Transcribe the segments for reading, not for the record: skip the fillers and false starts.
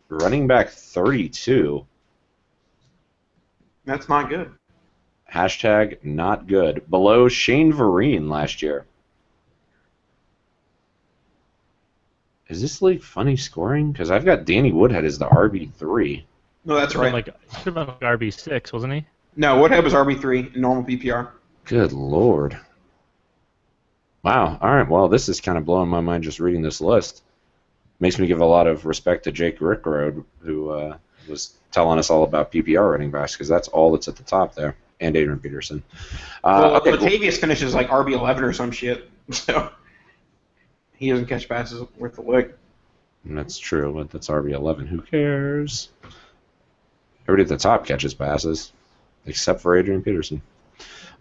running back 32. That's not good. Hashtag not good. Below Shane Vereen last year. Is this league funny scoring? Because I've got Danny Woodhead as the RB3. No, that's right. Should have been like RB6, wasn't he? No, Woodhead was RB3 in normal PPR. Good lord. Wow. All right. Well, this is kind of blowing my mind just reading this list. Makes me give a lot of respect to Jake Rickrode, who was telling us all about PPR running backs, because that's all that's at the top there, and Adrian Peterson. Okay, Latavius finishes like RB11 or some shit, so he doesn't catch passes worth the lick. That's true, but that's RB11. Who cares? Everybody at the top catches passes, except for Adrian Peterson.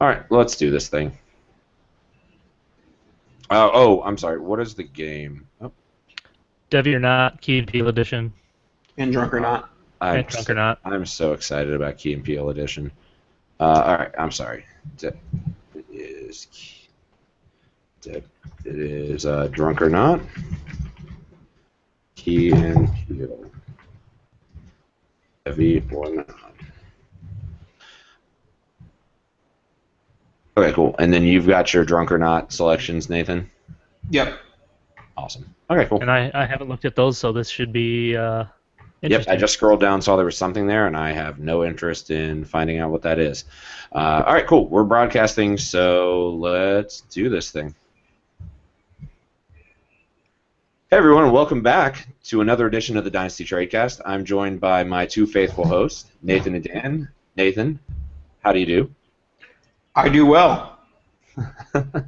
All right, let's do this thing. I'm sorry. What is the game? Oh. Devi or Not, Key and Peele edition. And Drunk or Not. Drunk or Not. I'm so excited about Key and Peele edition. All right, I'm sorry. It is Drunk or Not. Key and Peele. Devi or Not. Okay, cool. And then you've got your Drunk or Not selections, Nathan? Yep. Awesome. Okay, cool. And I haven't looked at those, so this should be Yep, interesting. I just scrolled down, saw there was something there, and I have no interest in finding out what that is. All right, cool. We're broadcasting, so let's do this thing. Hey, everyone, welcome back to another edition of the Dynasty Tradecast. I'm joined by my two faithful hosts, Nathan and Dan. Nathan, how do you do? I do well.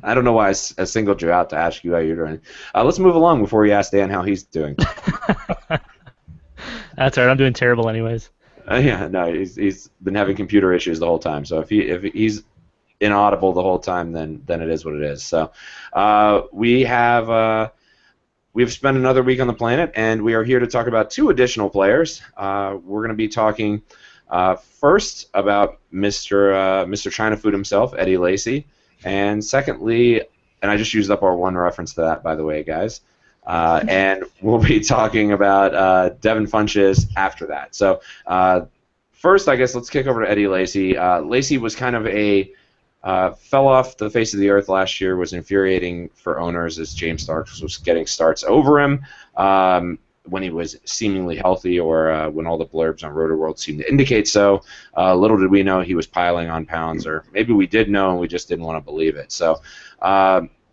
I don't know why I singled you out to ask you how you're doing. Let's move along before we ask Dan how he's doing. That's all right. I'm doing terrible anyways. Yeah, no, he's been having computer issues the whole time. So if he's inaudible the whole time, then it is what it is. So we've spent another week on the planet, and we are here to talk about two additional players. We're going to be talking first about Mr. China Food himself, Eddie Lacy. And secondly, and I just used up our one reference to that, by the way, guys. And we'll be talking about Devin Funchess after that. So first, I guess let's kick over to Eddie Lacy. Lacy was kind of fell off the face of the earth last year, was infuriating for owners as James Starks was getting starts over him when he was seemingly healthy, or when all the blurbs on RotoWorld seemed to indicate so. Little did we know he was piling on pounds, or maybe we did know and we just didn't want to believe it. So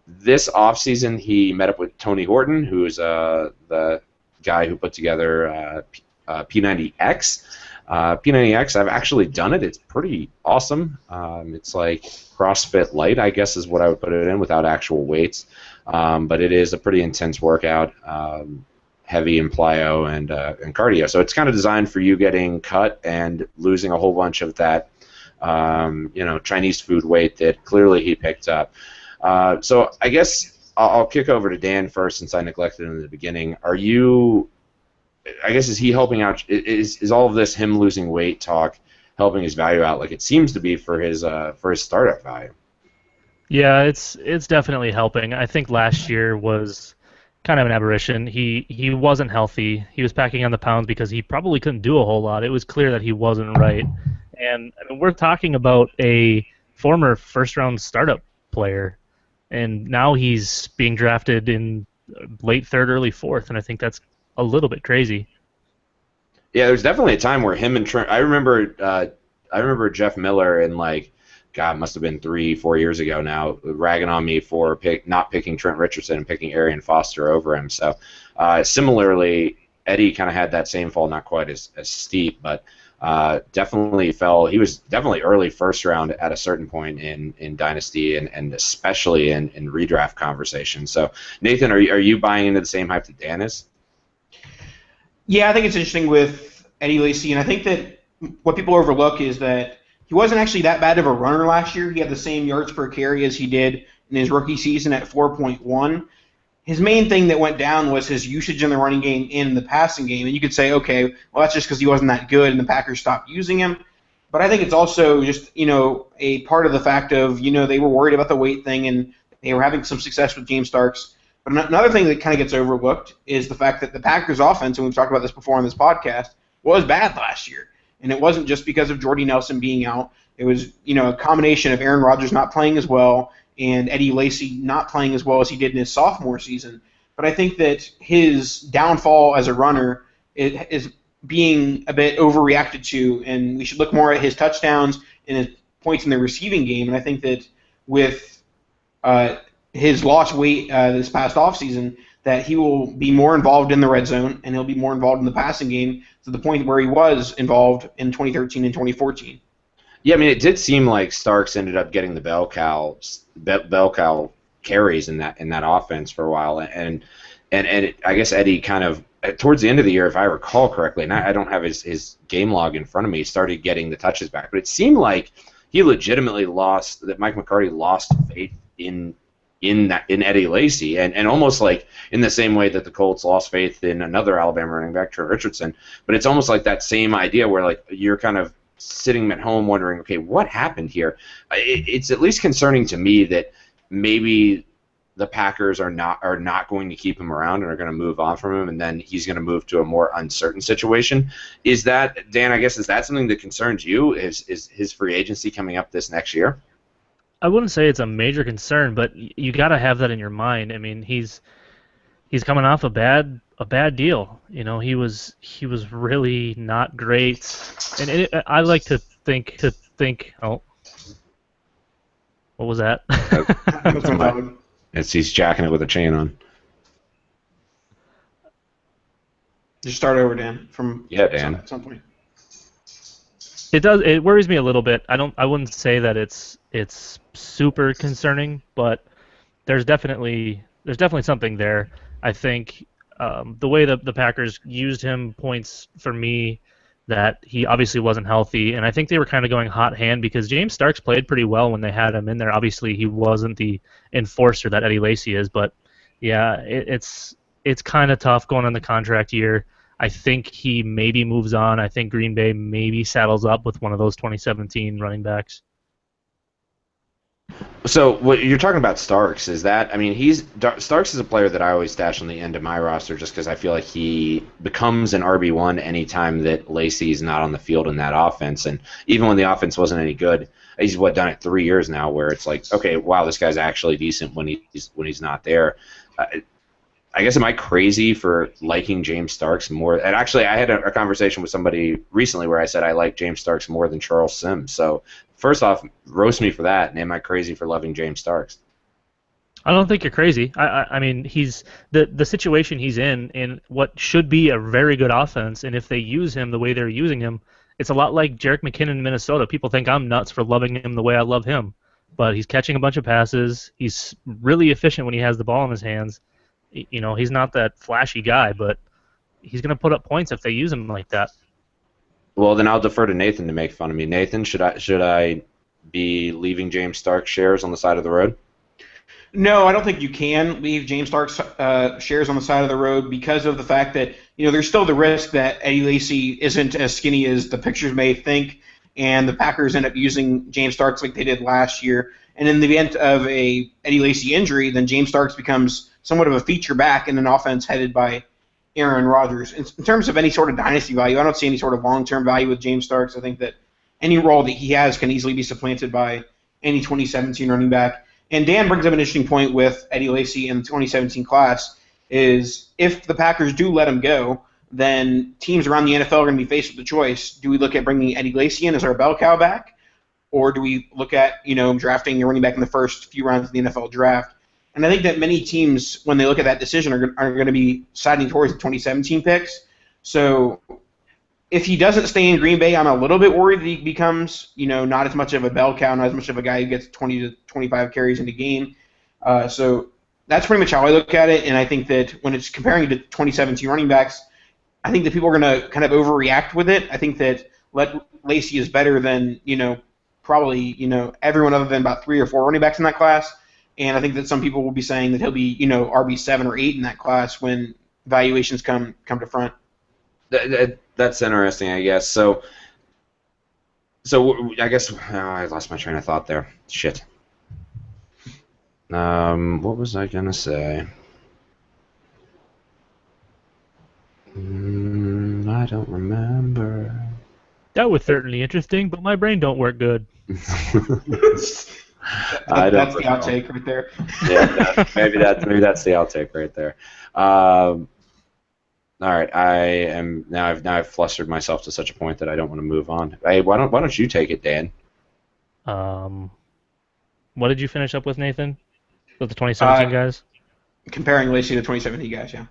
this offseason, he met up with Tony Horton, who is the guy who put together P90X. P90X, I've actually done it. It's pretty awesome. It's like CrossFit Light, I guess, is what I would put it in, without actual weights. But it is a pretty intense workout, heavy in plyo and cardio. So it's kind of designed for you getting cut and losing a whole bunch of that, Chinese food weight that clearly he picked up. So I guess I'll kick over to Dan first, since I neglected him in the beginning. Is he helping out? Is all of this him losing weight talk helping his value out, like it seems to be for his startup value? Yeah, it's definitely helping. I think last year was kind of an aberration. He wasn't healthy. He was packing on the pounds because he probably couldn't do a whole lot. It was clear that he wasn't right. And I mean, we're talking about a former first-round startup player, and now he's being drafted in late third, early fourth, and I think that's a little bit crazy. Yeah, there's definitely a time where him and Trent. I remember Jeff Miller in it must have been 3-4 years ago now, ragging on me for not picking Trent Richardson and picking Arian Foster over him. So similarly, Eddie kind of had that same fall, not quite as steep, but definitely fell. He was definitely early first round at a certain point in Dynasty, and especially in redraft conversation. So Nathan, are you buying into the same hype that Dan is? Yeah, I think it's interesting with Eddie Lacy, and I think that what people overlook is that he wasn't actually that bad of a runner last year. He had the same yards per carry as he did in his rookie season at 4.1. His main thing that went down was his usage in the running game and in the passing game. And you could say, okay, well, that's just because he wasn't that good and the Packers stopped using him. But I think it's also just, a part of the fact of, they were worried about the weight thing and they were having some success with James Starks. But another thing that kind of gets overlooked is the fact that the Packers' offense, and we've talked about this before on this podcast, was bad last year. And it wasn't just because of Jordy Nelson being out. It was, a combination of Aaron Rodgers not playing as well and Eddie Lacy not playing as well as he did in his sophomore season. But I think that his downfall as a runner is being a bit overreacted to, and we should look more at his touchdowns and his points in the receiving game. And I think that with his lost weight this past offseason, that he will be more involved in the red zone and he'll be more involved in the passing game to the point where he was involved in 2013 and 2014. Yeah, I mean, it did seem like Starks ended up getting the bell cow carries in that offense for a while, and I guess Eddie kind of towards the end of the year, if I recall correctly, and I don't have his game log in front of me, started getting the touches back, but it seemed like he legitimately that Mike McCarthy lost faith in Eddie Lacy, and almost like in the same way that the Colts lost faith in another Alabama running back, Trent Richardson. But it's almost like that same idea where like you're kind of sitting at home wondering, okay, what happened here? It's at least concerning to me that maybe the Packers are not going to keep him around and are going to move on from him, and then he's going to move to a more uncertain situation. Is that, Dan, I guess, is that something that concerns you? Is his free agency coming up this next year? I wouldn't say it's a major concern, but you got to have that in your mind. I mean, he's coming off a bad deal. He was really not great, and I like to think. Oh, what was that? He's jacking it with a chain on. Just start over, Dan. Dan. At some point. It worries me a little bit. I wouldn't say that it's super concerning, but there's definitely something there. I think the way the Packers used him points for me that he obviously wasn't healthy, and I think they were kind of going hot hand because James Starks played pretty well when they had him in there. Obviously, he wasn't the enforcer that Eddie Lacy is, but yeah, it's kind of tough going on the contract year. I think he maybe moves on. I think Green Bay maybe saddles up with one of those 2017 running backs. So what you're talking about Starks is that, I mean, Starks is a player that I always stash on the end of my roster just because I feel like he becomes an RB1 anytime that Lacy's not on the field in that offense, and even when the offense wasn't any good, he's done it 3 years now where it's like, okay, wow, this guy's actually decent when he's not there. I guess, am I crazy for liking James Starks more? And actually, I had a conversation with somebody recently where I said I like James Starks more than Charles Sims. So first off, roast me for that, and am I crazy for loving James Starks? I don't think you're crazy. I mean, he's the situation he's in what should be a very good offense, and if they use him the way they're using him, it's a lot like Jerick McKinnon in Minnesota. People think I'm nuts for loving him the way I love him, but he's catching a bunch of passes. He's really efficient when he has the ball in his hands. He's not that flashy guy, but he's going to put up points if they use him like that. Well, then I'll defer to Nathan to make fun of me. Nathan, should I be leaving James Starks shares on the side of the road? No, I don't think you can leave James Starks shares on the side of the road because of the fact that there's still the risk that Eddie Lacy isn't as skinny as the pictures may think, and the Packers end up using James Starks like they did last year. And in the event of a Eddie Lacy injury, then James Starks becomes somewhat of a feature back in an offense headed by Aaron Rodgers. In terms of any sort of dynasty value, I don't see any sort of long-term value with James Starks. I think that any role that he has can easily be supplanted by any 2017 running back. And Dan brings up an interesting point with Eddie Lacy in the 2017 class is if the Packers do let him go, then teams around the NFL are going to be faced with the choice. Do we look at bringing Eddie Lacy in as our bell cow back? Or do we look at, drafting a running back in the first few rounds of the NFL draft? And I think that many teams, when they look at that decision, are going to be siding towards the 2017 picks. So if he doesn't stay in Green Bay, I'm a little bit worried that he becomes, not as much of a bell cow, not as much of a guy who gets 20 to 25 carries in a game. So that's pretty much how I look at it. And I think that when it's comparing to 2017 running backs, I think that people are going to kind of overreact with it. I think that Lacy is better than, probably, everyone other than about 3 or 4 running backs in that class. And I think that some people will be saying that he'll be, RB7 or 8 in that class when valuations come to front. That's interesting, I guess. So I guess I lost my train of thought there. Shit. What was I gonna say? I don't remember. That was certainly interesting, but my brain don't work good. I don't That's the recall. outtake right there. Yeah, maybe that's the outtake right there. All right, I've flustered myself to such a point that I don't want to move on. Hey, why don't you take it, Dan? Um, what did you finish up with, Nathan? With the Uh, 2017 guys? Comparing Lacey to 2017 guys, yeah.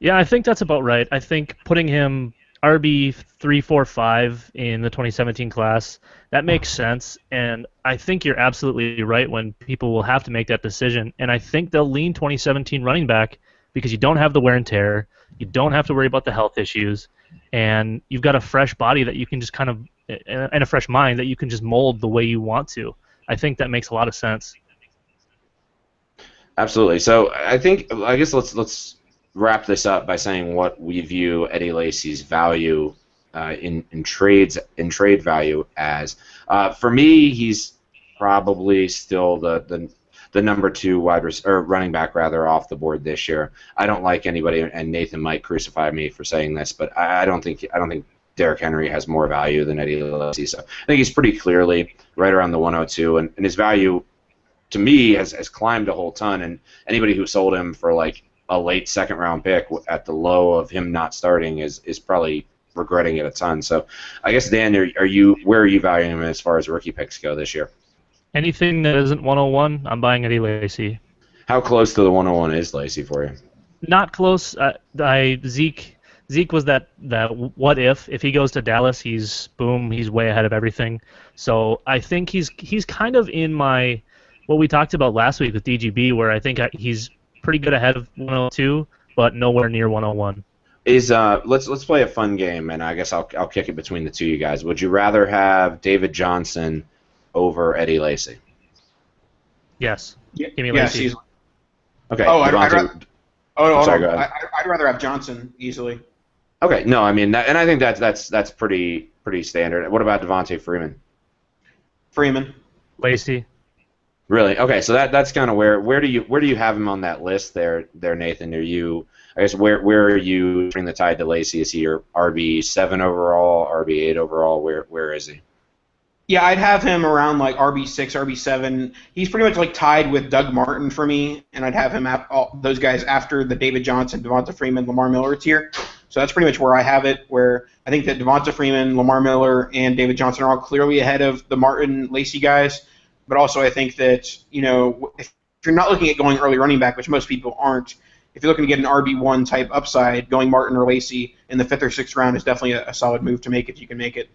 Yeah, I think that's about right. I think putting him RB 345 in the 2017 class, that makes sense. And I think you're absolutely right when people will have to make that decision. And I think they'll lean 2017 running back because you don't have the wear and tear, you don't have to worry about the health issues, and you've got a fresh body that you can just kind of, and a fresh mind that you can just mold the way you want to. I think that makes a lot of sense. Absolutely. So I guess let's wrap this up by saying what we view Eddie Lacy's value in trade value as. For me, he's probably still the number two or running back rather off the board this year. I don't like anybody, and Nathan might crucify me for saying this, but I don't think Derrick Henry has more value than Eddie Lacy. So I think he's pretty clearly right around the 102, and his value to me has climbed a whole ton. And anybody who sold him for like a late second round pick at the low of him not starting is probably regretting it a ton. So I guess Dan, where are you valuing him as far as rookie picks go this year? Anything that isn't 101, I'm buying Eddie Lacy. How close to the 101 is Lacy for you? Not close. Zeke was that what if he goes to Dallas, he's way ahead of everything. So I think he's kind of in my what we talked about last week with DGB, where I think he's pretty good ahead of 102, but nowhere near 101. Let's play a fun game, and I guess I'll kick it between the two of you guys. Would you rather have David Johnson over Eddie Lacy? Yes. Yeah, Give me Lacy. easily. Okay. Oh, I'd sorry, go ahead. I'd rather have Johnson easily. Okay, no, I mean, and I think that's pretty standard. What about Devontae Freeman? Freeman. Lacy. Really? Okay, so that's kind of where do you have him on that list there, Nathan? Are you, I guess, where are you bring the tide to Lacy? Is he your RB7 overall, RB8 overall? Where is he? Yeah, I'd have him around like RB6, RB7. He's pretty much like tied with Doug Martin for me, and I'd have him those guys after the David Johnson, Devonta Freeman, Lamar Miller tier. So that's pretty much where I have it, where I think that Devonta Freeman, Lamar Miller, and David Johnson are all clearly ahead of the Martin, Lacy guys. But also I think that, if you're not looking at going early running back, which most people aren't, if you're looking to get an RB1 type upside, going Martin or Lacy in the 5th or 6th round is definitely a solid move to make if you can make it.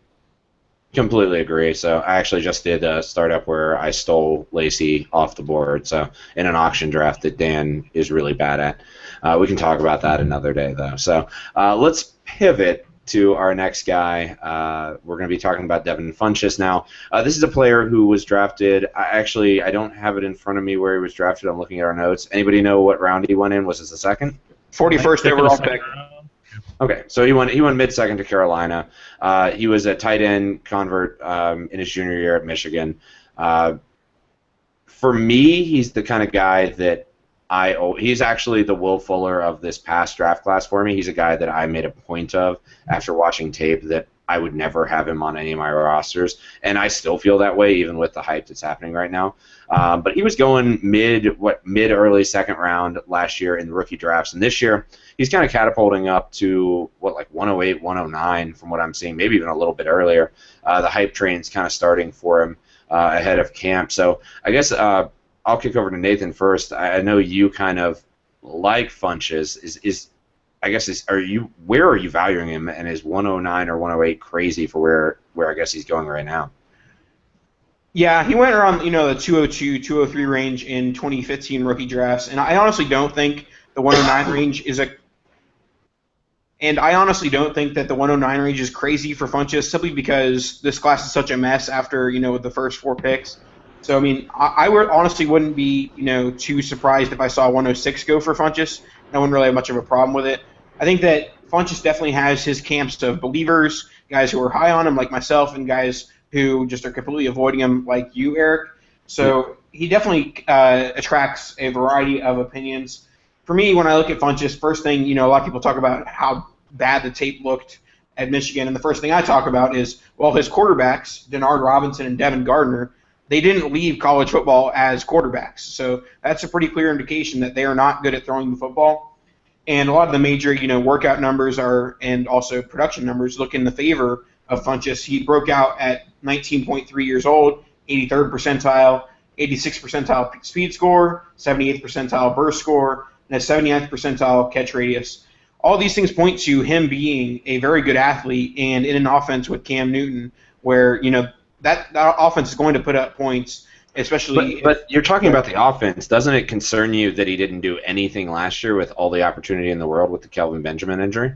Completely agree. So I actually just did a startup where I stole Lacy off the board. So in an auction draft that Dan is really bad at. We can talk about that another day, though. So let's pivot to our next guy. We're going to be talking about Devin Funchess now. This is a player who was drafted. I don't have it in front of me where he was drafted. I'm looking at our notes. Anybody know what round he went in? Was this the second? 41st overall pick. Okay, so he went mid-second to Carolina. He was a tight end convert in his junior year at Michigan. For me, he's the kind of guy that he's actually the Will Fuller of this past draft class for me. He's a guy that I made a point of after watching tape that I would never have him on any of my rosters, and I still feel that way even with the hype that's happening right now. But he was going mid-early second round last year in the rookie drafts, and this year he's kind of catapulting up to, 108, 109 from what I'm seeing, maybe even a little bit earlier. The hype train's kind of starting for him ahead of camp. So I guess I'll kick over to Nathan first. I know you kind of like Funchess. Where are you valuing him, and is 109 or 108 crazy for where I guess he's going right now? Yeah, he went around the 202, 203 range in 2015 rookie drafts, and I honestly don't think the 109 range is and I honestly don't think that the 109 range is crazy for Funchess, simply because this class is such a mess after the first 4 picks. So I mean, I honestly wouldn't be too surprised if I saw 106 go for Funchess. I wouldn't really have much of a problem with it. I think that Funchess definitely has his camps of believers, guys who are high on him like myself, and guys who just are completely avoiding him like you, Eric. So he definitely attracts a variety of opinions. for me, when I look at Funchess, first thing, a lot of people talk about how bad the tape looked at Michigan, and the first thing I talk about is, well, his quarterbacks, Denard Robinson and Devin Gardner, they didn't leave college football as quarterbacks. So that's a pretty clear indication that they are not good at throwing the football. And a lot of the major, workout numbers and also production numbers look in the favor of Funchess. He broke out at 19.3 years old, 83rd percentile, 86th percentile speed score, 78th percentile burst score, and a 79th percentile catch radius. All these things point to him being a very good athlete, and in an offense with Cam Newton, where that offense is going to put up points, especially. But you're talking about the offense. Doesn't it concern you that he didn't do anything last year with all the opportunity in the world with the Kelvin Benjamin injury?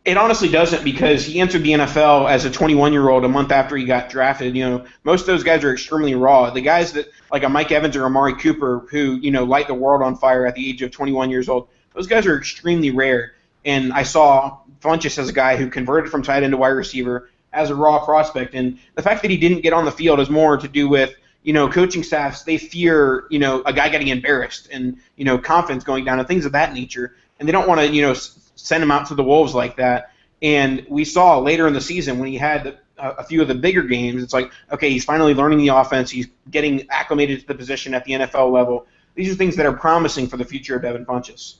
It honestly doesn't, because he entered the NFL as a 21-year-old a month after he got drafted. Most of those guys are extremely raw. The guys that, like a Mike Evans or Amari Cooper, who, light the world on fire at the age of 21 years old, those guys are extremely rare. And I saw Funchess as a guy who converted from tight end to wide receiver as a raw prospect. And the fact that he didn't get on the field is more to do with, coaching staffs, they fear, a guy getting embarrassed and, confidence going down and things of that nature. And they don't want to, send him out to the wolves like that. And we saw later in the season when he had a few of the bigger games, it's like, okay, he's finally learning the offense. He's getting acclimated to the position at the NFL level. These are things that are promising for the future of Devin Funchess.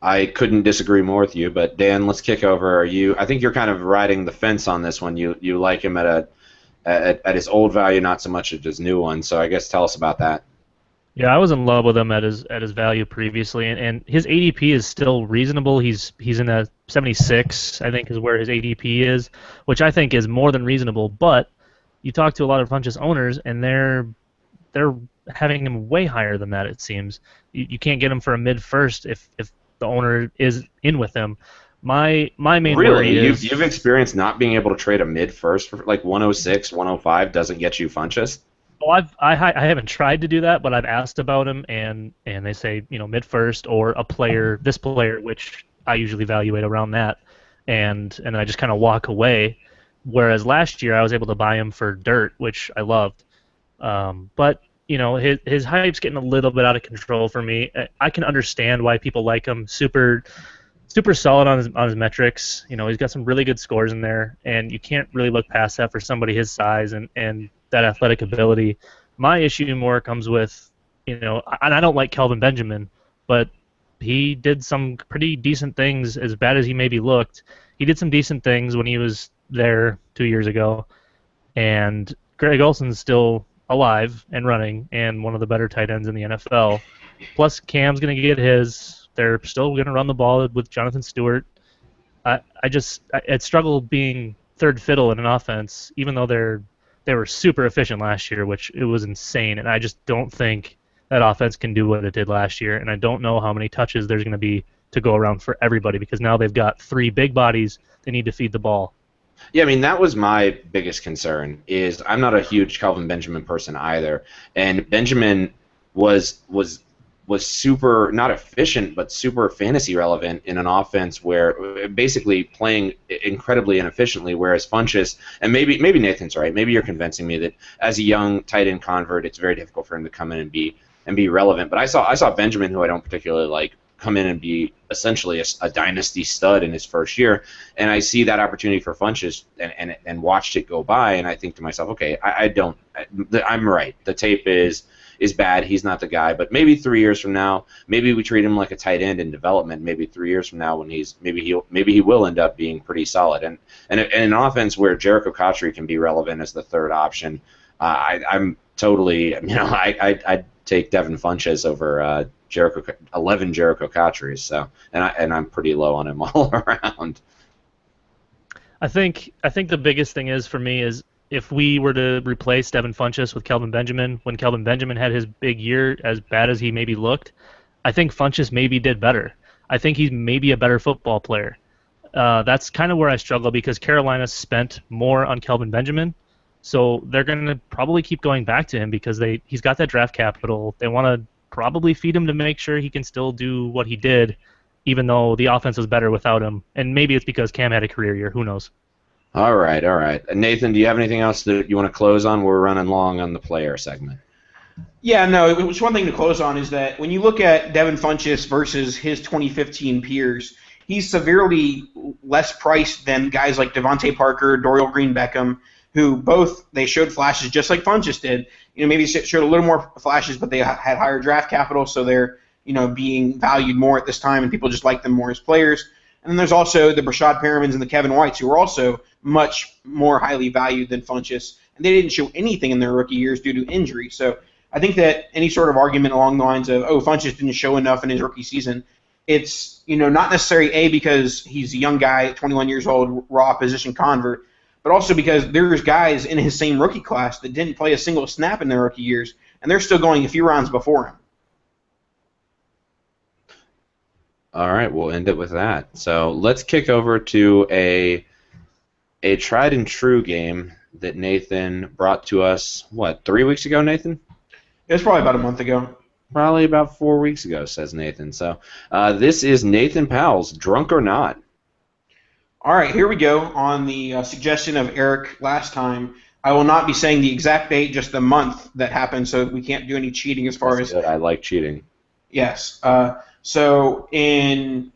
I couldn't disagree more with you, but Dan, let's kick over. I think you're kind of riding the fence on this one. You like him at his old value, not so much at his new one. So I guess tell us about that. Yeah, I was in love with him at his value previously, and his ADP is still reasonable. He's in a 76, I think, is where his ADP is, which I think is more than reasonable. But you talk to a lot of Funchess owners, and they're having him way higher than that. It seems you can't get him for a mid first if the owner is in with him. My main worry is you've experienced not being able to trade a mid first for like 106, 105 doesn't get you Funchess. Well, I haven't tried to do that, but I've asked about him, and they say mid first or this player, which I usually evaluate around that, and then I just kind of walk away. Whereas last year I was able to buy him for dirt, which I loved. But his hype's getting a little bit out of control for me. I can understand why people like him. Super solid on his metrics. He's got some really good scores in there, and you can't really look past that for somebody his size and that athletic ability. My issue more comes with, and I don't like Kelvin Benjamin, but he did some pretty decent things. As bad as he maybe looked, he did some decent things when he was there 2 years ago, and Greg Olson's still alive and running and one of the better tight ends in the NFL. Plus, Cam's going to get his. They're still going to run the ball with Jonathan Stewart. I struggle being third fiddle in an offense, even though they were super efficient last year, which it was insane, and I just don't think that offense can do what it did last year, and I don't know how many touches there's going to be to go around for everybody, because now they've got three big bodies they need to feed the ball. Yeah, I mean, that was my biggest concern, is I'm not a huge Kelvin Benjamin person either, and Benjamin was super, not efficient, but super fantasy relevant in an offense where basically playing incredibly inefficiently, whereas Funchess, and maybe Nathan's right, maybe you're convincing me that as a young tight end convert, it's very difficult for him to come in and be relevant. But I saw Benjamin, who I don't particularly like, come in and be essentially a dynasty stud in his first year, and I see that opportunity for Funchess and watched it go by, and I think to myself, okay, I'm right. The tape is bad. He's not the guy. But maybe 3 years from now, maybe we treat him like a tight end in development. Maybe 3 years from now, when maybe he will end up being pretty solid. And an offense where Jericho Cotchery can be relevant as the third option, I'm totally, I'd take Devin Funchess over 11 Jericho Cotcherys. So and I'm pretty low on him all around. I think the biggest thing is for me is, if we were to replace Devin Funchess with Kelvin Benjamin, when Kelvin Benjamin had his big year, as bad as he maybe looked, I think Funchess maybe did better. I think he's maybe a better football player. That's kind of where I struggle, because Carolina spent more on Kelvin Benjamin, so they're going to probably keep going back to him because he's got that draft capital. They want to probably feed him to make sure he can still do what he did, even though the offense was better without him. And maybe it's because Cam had a career year. Who knows? All right. Nathan, do you have anything else that you want to close on? We're running long on the player segment. Yeah, no, it was one thing to close on is that when you look at Devin Funchess versus his 2015 peers, he's severely less priced than guys like Devontae Parker, Dorial Green Beckham, who both they showed flashes just like Funchess did. Maybe showed a little more flashes, but they had higher draft capital, so they're being valued more at this time, and people just like them more as players. And then there's also the Brashad Perrimans and the Kevin Whites, who are also much more highly valued than Funchess, and they didn't show anything in their rookie years due to injury. So I think that any sort of argument along the lines of, oh, Funchess didn't show enough in his rookie season, it's not necessarily because he's a young guy, 21 years old, raw position convert, but also because there's guys in his same rookie class that didn't play a single snap in their rookie years, and they're still going a few rounds before him. All right, we'll end it with that. So let's kick over to a tried and true game that Nathan brought to us, 3 weeks ago, Nathan? It was probably about a month ago. Probably about 4 weeks ago, says Nathan. So this is Nathan Powell's Drunk or Not. All right, here we go. On the suggestion of Eric last time, I will not be saying the exact date, just the month that happened, so we can't do any cheating as far That's as... good. I like cheating. Yes. So in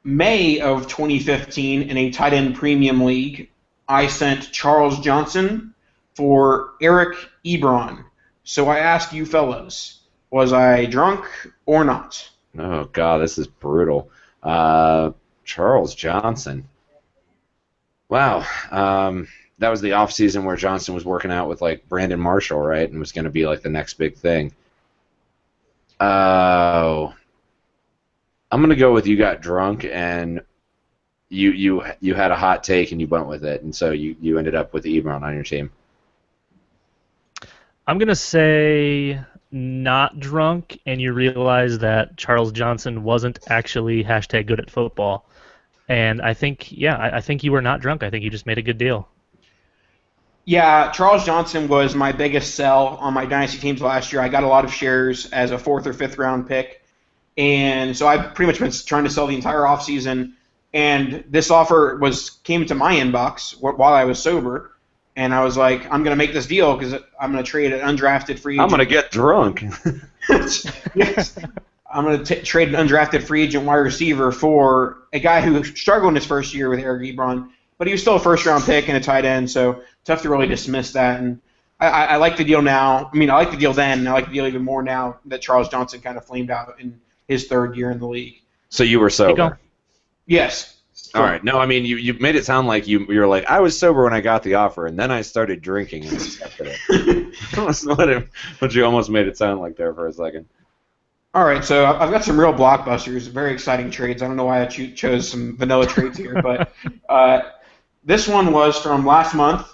May of 2015, in a tight end premium league, I sent Charles Johnson for Eric Ebron. So I ask you fellas, was I drunk or not? Oh, God, this is brutal. Charles Johnson. Wow. That was the offseason where Johnson was working out with, like, Brandon Marshall, right, and was going to be, like, the next big thing. Oh. I'm going to go with you got drunk and you had a hot take and you went with it, and so you ended up with Ebron on your team. I'm going to say not drunk, and you realize that Charles Johnson wasn't actually #good at football. And I think you were not drunk. I think you just made a good deal. Yeah, Charles Johnson was my biggest sell on my dynasty teams last year. I got a lot of shares as a 4th or 5th round pick. And so I've pretty much been trying to sell the entire offseason. And this offer came to my inbox while I was sober. And I was like, I'm going to make this deal because I'm going to trade an undrafted free agent. I'm going to get drunk. Yes. I'm going to trade an undrafted free agent wide receiver for a guy who struggled in his first year with Eric Ebron. But he was still a first-round pick and a tight end, so tough to really dismiss that. And I like the deal now. I mean, I like the deal then, and I like the deal even more now that Charles Johnson kind of flamed out in his 3rd year in the league. So you were sober? Yes. All right. No, I mean, you made it sound like you were like, I was sober when I got the offer, and then I started drinking and accepted it. That's what you almost made it sound like there for a second. All right, so I've got some real blockbusters, very exciting trades. I don't know why I chose some vanilla trades here, but this one was from last month,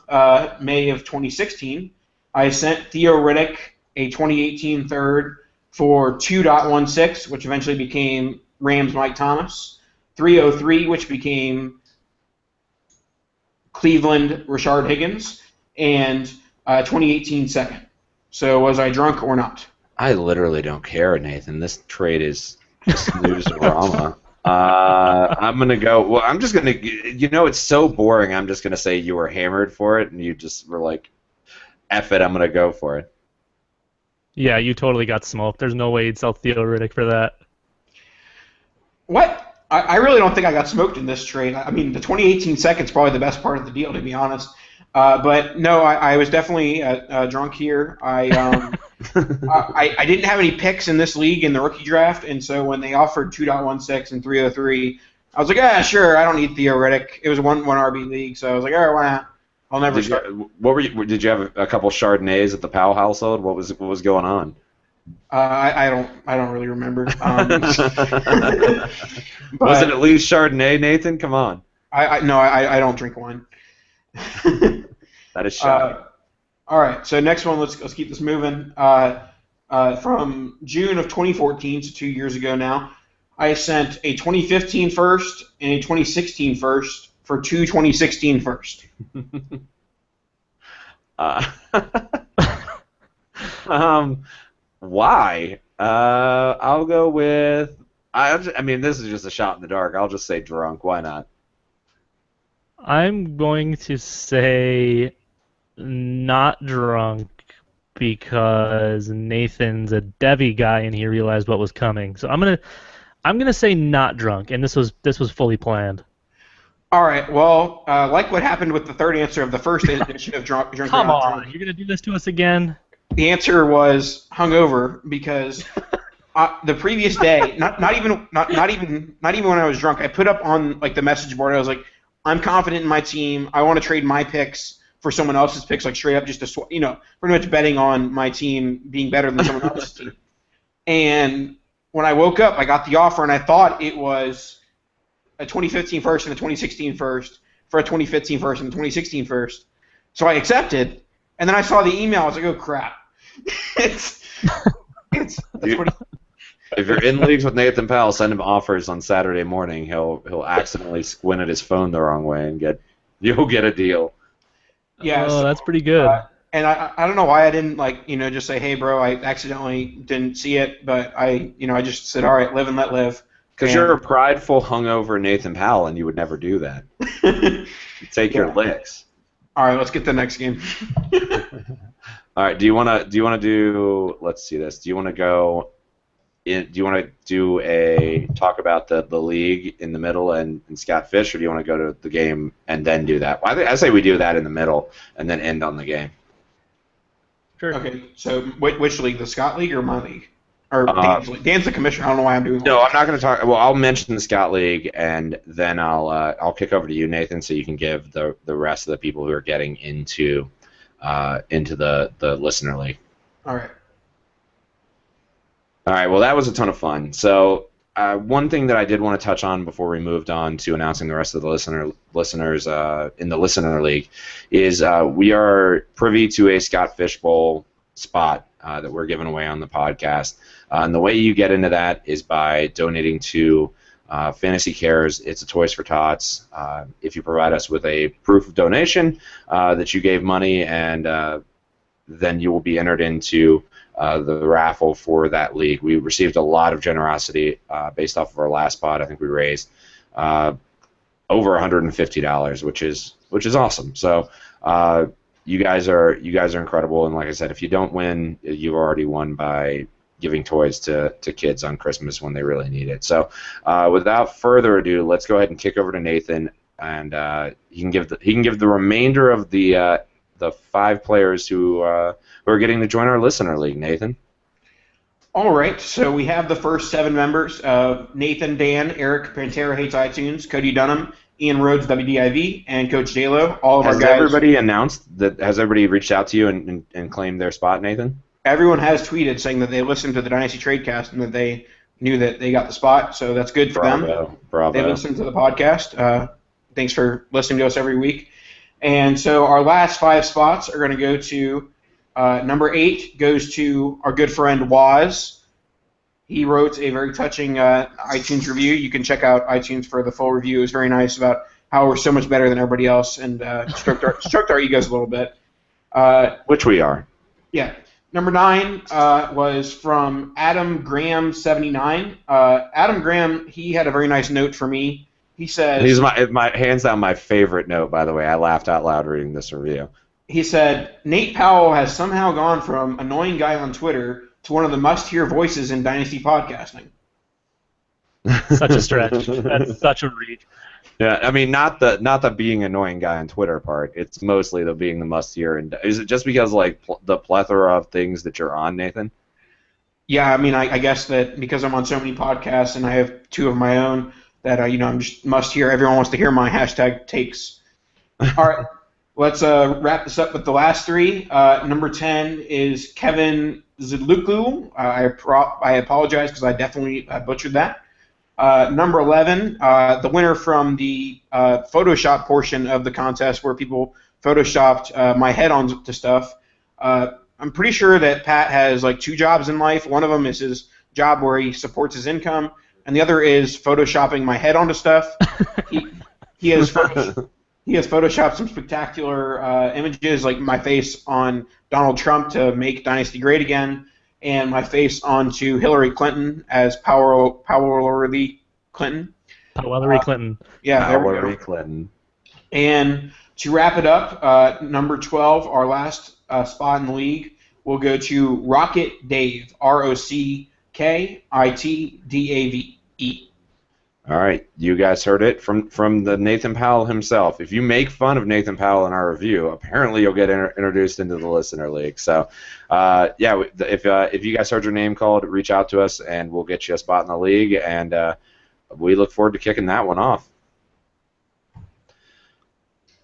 May of 2016. I sent Theo Riddick a 2018 third for 2.16, which eventually became Rams Mike Thomas, 303, which became Cleveland Rashard Higgins, and 2018 second. So was I drunk or not? I literally don't care, Nathan. This trade is just news-rama. I'm going to go... Well, I'm just going to... it's so boring, I'm just going to say you were hammered for it, and you just were like, F it, I'm going to go for it. Yeah, you totally got smoked. There's no way you'd sell Theo Riddick for that. What? I really don't think I got smoked in this trade. I mean, the 2018 second's probably the best part of the deal, to be honest. But no, I was definitely drunk here. I didn't have any picks in this league in the rookie draft, and so when they offered 2.16 and 303, I was like, yeah, sure, I don't need Theo Riddick. It was a one RB league, so I was like, all right, why not? I'll never start. Did you have a couple Chardonnays at the Powell household? What was going on? I don't really remember. Was it at least Chardonnay, Nathan? Come on. I don't drink wine. That is shocking. All right, so next one, let's keep this moving. From June of 2014 to 2 years ago now, I sent a 2015 first and a 2016 first for 2016 first. Why? I'll go with. I mean, this is just a shot in the dark. I'll just say drunk. Why not? I'm going to say not drunk, because Nathan's a Devi guy and he realized what was coming. So I'm gonna say not drunk, and this was fully planned. All right. Well, like what happened with the third answer of the first edition of Drunk or Come Not on, Drunk, you're gonna do this to us again? the answer was hungover because the previous day, not even when I was drunk, I put up on like the message board. I was like, I'm confident in my team. I want to trade my picks for someone else's picks, like straight up, just to pretty much betting on my team being better than someone else's team. And when I woke up, I got the offer, and I thought it was a 2015 first and a 2016 first for a 2015 first and a 2016 first. So I accepted, and then I saw the email. I was like, oh crap. That's what If you're in leagues with Nathan Powell, send him offers on Saturday morning. He'll accidentally squint at his phone the wrong way and you'll get a deal. Yeah, Oh, that's pretty good. And I don't know why I didn't just say, hey bro, I accidentally didn't see it, but I just said, all right, live and let live. Because you're a prideful, hungover Nathan Powell, and you would never do that. You take your licks. All right, let's get to the next game. All right, do you want to do? Let's see this. Do you want to go? Do you want to do a talk about the league in the middle and Scott Fish, or do you want to go to the game and then do that? Well, I say we do that in the middle and then end on the game. Sure. Okay, so which league, the Scott League or my league? Or Dan's league? Dan's the commissioner. I don't know why I'm doing. No, I'm not going to talk. Well, I'll mention the Scott League, and then I'll kick over to you, Nathan, so you can give the rest of the people who are getting into the listener league. All right. All right, well, that was a ton of fun. So one thing that I did want to touch on before we moved on to announcing the rest of the listeners in the Listener League is we are privy to a Scott Fish Bowl spot that we're giving away on the podcast. And the way you get into that is by donating to Fantasy Cares. It's a Toys for Tots. If you provide us with a proof of donation that you gave money, and then you will be entered into the raffle for that league. We received a lot of generosity based off of our last pod. I think we raised over $150, which is awesome. So you guys are incredible. And like I said, if you don't win, you've already won by giving toys to kids on Christmas when they really need it. So without further ado, let's go ahead and kick over to Nathan, and he can give the remainder of the 5 players who are getting to join our listener league. Nathan. All right, so we have the first 7 members: Nathan, Dan, Eric, Pantera Hates iTunes, Cody Dunham, Ian Rhodes, WDIV, and Coach J-Lo. All of our guys. Has everybody announced that? Has everybody reached out to you and claimed their spot, Nathan? Everyone has tweeted saying that they listened to the Dynasty Tradecast and that they knew that they got the spot, so that's good for them. Bravo. They listened to the podcast. Thanks for listening to us every week. And so our last 5 spots are going to go to number 8 goes to our good friend Waz. He wrote a very touching iTunes review. You can check out iTunes for the full review. It was very nice about how we're so much better than everybody else, and stroked our egos a little bit. Which we are. Yeah. Number 9 was from Adam Graham 79. Adam Graham, he had a very nice note for me. He says, "He's my hands down my favorite note." By the way, I laughed out loud reading this review. He said, "Nate Powell has somehow gone from annoying guy on Twitter to one of the must-hear voices in Dynasty podcasting." Such a stretch. That's such a reach. Yeah, I mean, not the being annoying guy on Twitter part. It's mostly the being the must-hear. And is it just because the plethora of things that you're on, Nathan? Yeah, I mean, I guess that because I'm on so many podcasts and I have 2 of my own, that I'm just must-hear. Everyone wants to hear my hashtag takes. All right, let's wrap this up with the last 3. Number 10 is Kevin Zidluku. I apologize because I definitely butchered that. Number 11, the winner from the Photoshop portion of the contest where people Photoshopped my head onto stuff. I'm pretty sure that Pat has 2 jobs in life. One of them is his job where he supports his income, and the other is Photoshopping my head onto stuff. He has Photoshopped some spectacular images, like my face on Donald Trump to make Dynasty great again, and my face onto Hillary Clinton as Powerly Clinton. Hillary Clinton. Yeah, there we go. Hillary Clinton. And to wrap it up, number 12, our last spot in the league, will go to Rocket Dave, ROCKITDAVE. All right, you guys heard it from the Nathan Powell himself. If you make fun of Nathan Powell in our review, apparently you'll get introduced into the listener league. So, yeah, if you guys heard your name called, reach out to us and we'll get you a spot in the league. And we look forward to kicking that one off.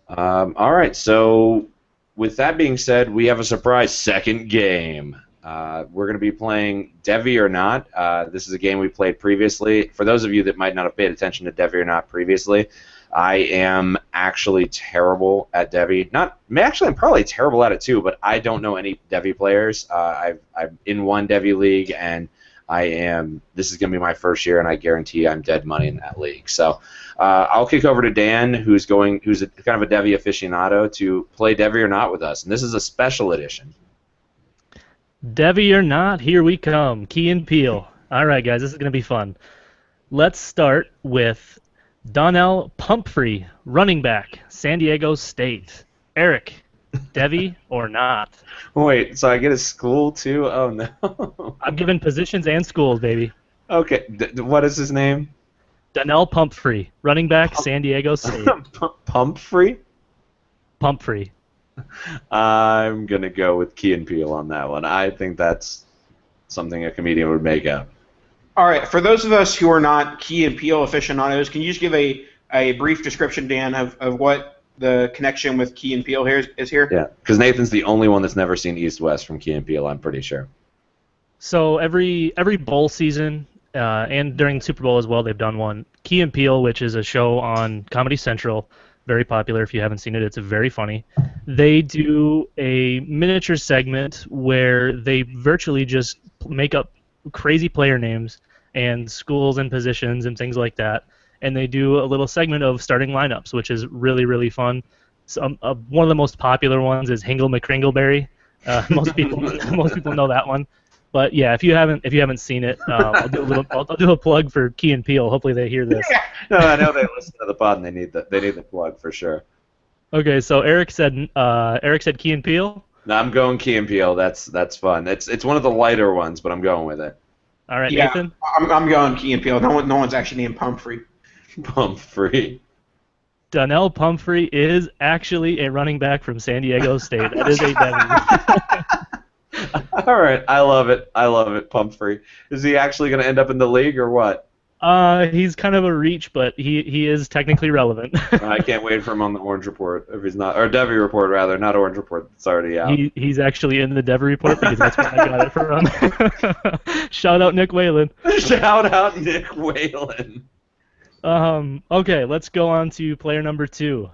All right, so with that being said, we have a surprise second game. We're going to be playing Devi or Not. This is a game we played previously. For those of you that might not have paid attention to Devi or Not previously, I am actually terrible at Devi. Actually, I'm probably terrible at it too, but I don't know any Devi players. I'm in one Devi league, and this is going to be my first year, and I guarantee I'm dead money in that league. So I'll kick over to Dan, who's kind of a Devi aficionado, to play Devi or Not with us. And this is a special edition. Devi or Not, here we come. Key and Peele. All right, guys, this is going to be fun. Let's start with Donnell Pumphrey, running back, San Diego State. Eric, Devi or Not? Wait, so I get a school too? Oh, no. I'm giving positions and schools, baby. Okay, what is his name? Donnell Pumphrey, running back, San Diego State. Pumphrey? Pumphrey. I'm going to go with Key and Peele on that one. I think that's something a comedian would make up. All right, for those of us who are not Key and Peele aficionados, can you just give a brief description, Dan, of what the connection with Key and Peele is here? Yeah, because Nathan's the only one that's never seen East West from Key and Peele, I'm pretty sure. So every bowl season and during the Super Bowl as well, they've done one. Key and Peele, which is a show on Comedy Central, very popular if you haven't seen it. It's very funny. They do a miniature segment where they virtually just make up crazy player names and schools and positions and things like that. And they do a little segment of starting lineups, which is really, really fun. So, one of the most popular ones is Hingle McCringleberry. Most people know that one. But yeah, if you haven't seen it, I'll do a plug for Key and Peele. Hopefully they hear this. Yeah. No, I know they listen to the pod and they need the plug for sure. Okay, so Eric said Key and Peele. No, I'm going Key and Peele. That's fun. It's one of the lighter ones, but I'm going with it. All right, yeah, Nathan. I'm going Key and Peele. No one's actually named Pumphrey. Pumphrey. Donnell Pumphrey is actually a running back from San Diego State. That is a Devi. All right, I love it, Pumphrey. Is he actually going to end up in the league or what? He's kind of a reach, but he is technically relevant. I can't wait for him on the Orange Report if he's not, or Devi Report rather, not Orange Report. It's already out. He's actually in the Devi Report because that's where I got it from. Shout out Nick Whalen. Shout out Nick Whalen. Okay, let's go on to player number 2.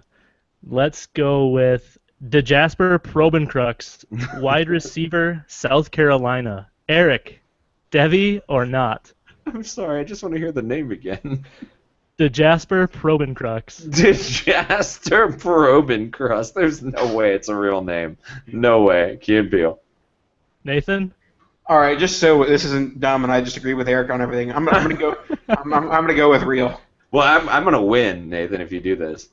Let's go with DeJasper Probencrux, wide receiver, South Carolina. Eric, Devi or Not? I'm sorry, I just want to hear the name again. DeJasper Probencrux. DeJasper Probencrux. There's no way it's a real name. No way. Key and Peele. Nathan? All right, just so this isn't dumb and I disagree with Eric on everything, I'm gonna go. I'm gonna go with real. Well, I'm gonna win, Nathan, if you do this.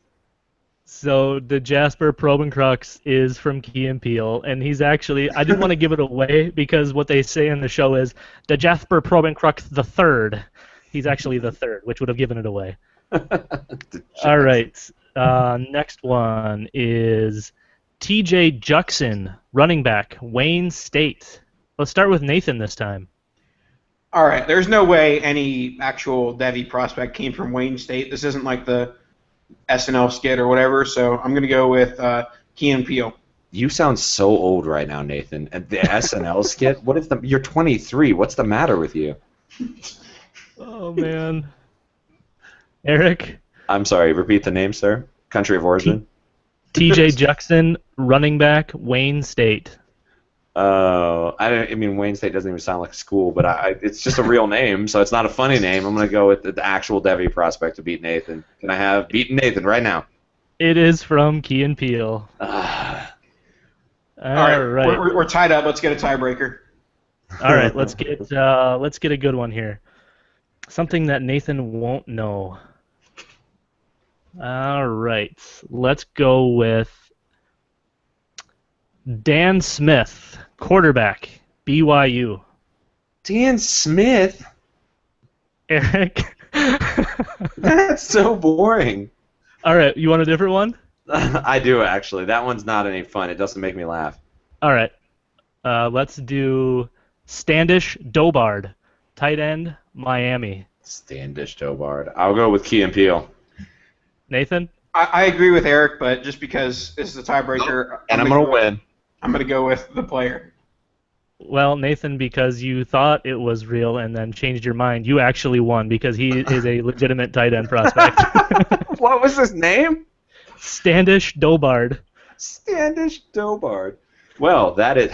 So DeJasper Probencrux is from Key and Peele, and he's actually, I didn't want to give it away because what they say in the show is DeJasper Probencrux the third. He's actually the third, which would have given it away. All right, next one is T.J. Juxon, running back, Wayne State. Let's start with Nathan this time. All right, there's no way any actual Devi prospect came from Wayne State. This isn't like the SNL skit or whatever, so I'm going to go with Key and Peele. You sound so old right now, Nathan. And the SNL skit? What if you're 23? What's the matter with you? Oh, man. Eric? I'm sorry, repeat the name, sir. Country of origin? T.J. Juxon, running back, Wayne State. Oh, I mean, Wayne State doesn't even sound like a school, but it's just a real name, so it's not a funny name. I'm going to go with the actual Devi prospect to beat Nathan. Can I have beaten Nathan right now? It is from Key and Peele. All right. We're tied up. Let's get a tiebreaker. All right, let's get a good one here. Something that Nathan won't know. All right, let's go with Dan Smith, quarterback, BYU. Dan Smith? Eric? That's so boring. All right, you want a different one? I do, actually. That one's not any fun. It doesn't make me laugh. All right, let's do Standish Dobard, tight end, Miami. Standish Dobard. I'll go with Key and Peele. Nathan? I agree with Eric, but just because this is a tiebreaker, And I'm going to win. I'm going to go with the player. Well, Nathan, because you thought it was real and then changed your mind, you actually won because he is a legitimate tight end prospect. What was his name? Standish Dobard. Standish Dobard. Well, that is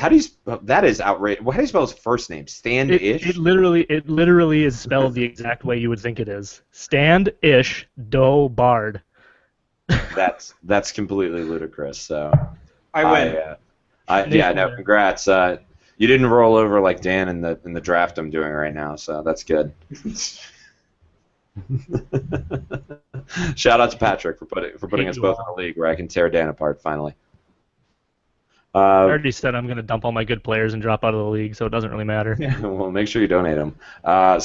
outrageous. How do you spell his first name? Standish? It literally is spelled the exact way you would think it is. Standish Dobard. That's completely ludicrous. So I win. No, congrats. You didn't roll over like Dan in the draft I'm doing right now, so that's good. Shout out to Patrick for putting us both in a league where I can tear Dan apart finally. I already said I'm going to dump all my good players and drop out of the league, so it doesn't really matter. Well, make sure you donate them. I'm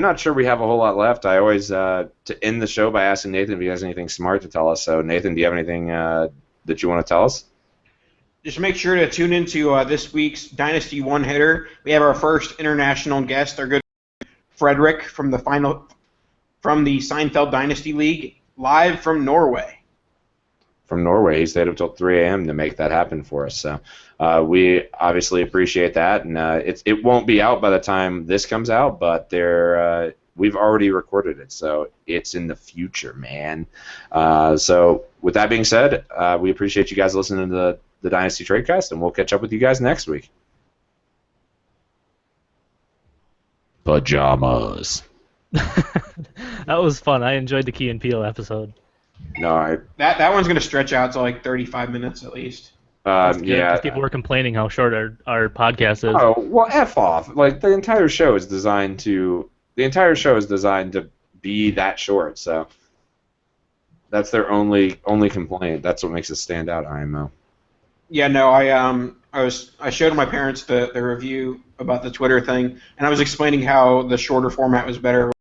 not sure we have a whole lot left. I always to end the show by asking Nathan if he has anything smart to tell us. So, Nathan, do you have anything that you want to tell us? Just make sure to tune into this week's Dynasty One Hitter. We have our first international guest, our good Frederick from the Seinfeld Dynasty League, live from Norway. From Norway, he stayed up till 3 a.m. to make that happen for us. So we obviously appreciate that, and it won't be out by the time this comes out, but we've already recorded it, so it's in the future, man. So with that being said, we appreciate you guys listening to the Dynasty Tradecast, and we'll catch up with you guys next week. Pajamas. That was fun. I enjoyed the Key and Peele episode. No, that one's going to stretch out to like 35 minutes at least. Yeah. People were complaining how short our podcast is. Oh, well, F off. Like, the entire show is designed to be that short, so that's their only complaint. That's what makes it stand out, IMO. Yeah, no, I showed my parents the review about the Twitter thing, and I was explaining how the shorter format was better